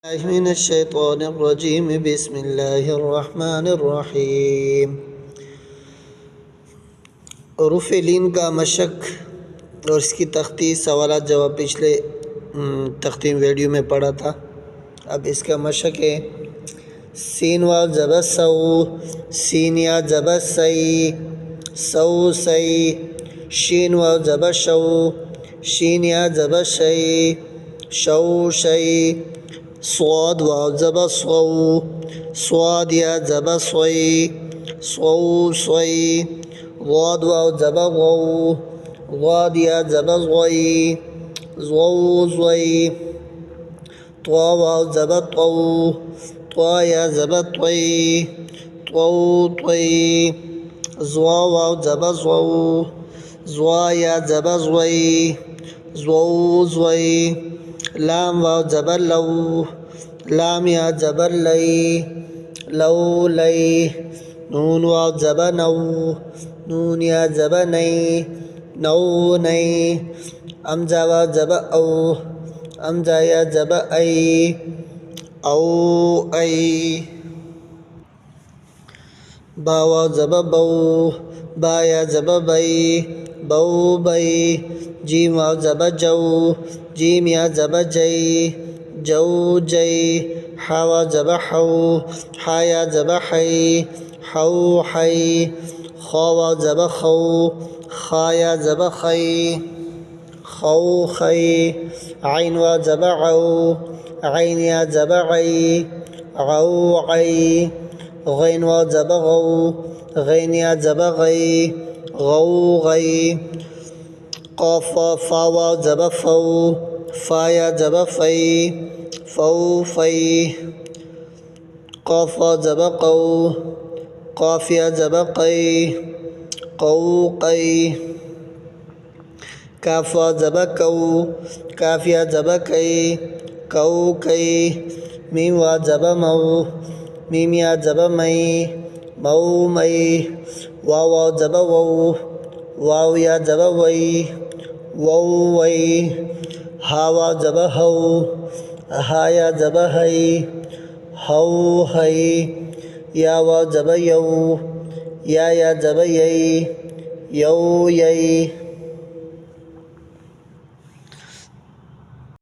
मिनश्शैतानिर्रजीम बिस्मिल्लाहिर्रहमानिर्रहीम। रुफ़-ए-लीन का मशक और इसकी तख्ती सवालात जवाब पिछले तख्ती वीडियो में पढ़ा था। अब इसका मशक है सीन वाव ज़बर सौ, सीन या ज़बर सई, सौ सई, शीन वाव ज़बर शौ, शीन या ज़बर शई, शौ शई, स्वाद वाव ज़बर स्वौ, स्वाद या ज़बर स्वई, स्वौ स्वई, वाद वाव ज़बर वौ, वाद या ज़बर वई, ज़ौ ज़ई, त्वा वाव ज़बर त्वौ, त्वा या ज़बर त्वई, त्वौ त्वई, ज़्वा वाव ज़बर ज़्वौ, ज़्वा या ज़बर ज़्वई, ज़्वौ ज़्वई, लाम वाव ज़बर लौ, लाम या ज़बर लई, लौ लई, नून वाव ज़बर नौ, नून या ज़बर नई, नौ नई, अमज़ा वाव ज़बर औ, अमज़ा या ज़बर आई, औ आई, बा वाव ज़बर बौ, बा या ज़बर बई, बौ बई, जीम वाव ज़बर जौ, जीम या ज़बर जई, जौ जई, हा वाव ज़बर हौ, हा या ज़बर हई, हौ हई, खौ वाव ज़बर खौ, खा या ज़बर खई, खौ खई, आइन वाव ज़बर औ, आइन या ज़बर आई, औ आई, गैन वाव ज़बर गौ, गैन या ज़बर गई, गौ गई, क़ाफ़ फ़ा वाव ज़बर फ़ौ, फ़ा या ज़बर फ़ई, फ़ौ फ़ई, क़ाफ़ वाव ज़बर क़ौ, क़ाफ़ या ज़बर क़ई, क़ौ क़ई, काफ़ वाव ज़बर कौ, काफ़ या ज़बर कई, कौ कई, मीम वाव ज़बर मौ, मीम या ज़बर मई, मौ मई, वाव वाव ज़बर वौ, वाव या ज़बर वई, वौ वई, हा वाव ज़बर हौ, हा या ज़बर हई, हौ हई, या वाव ज़बर यौ, या ज़बर यई, यौ यई।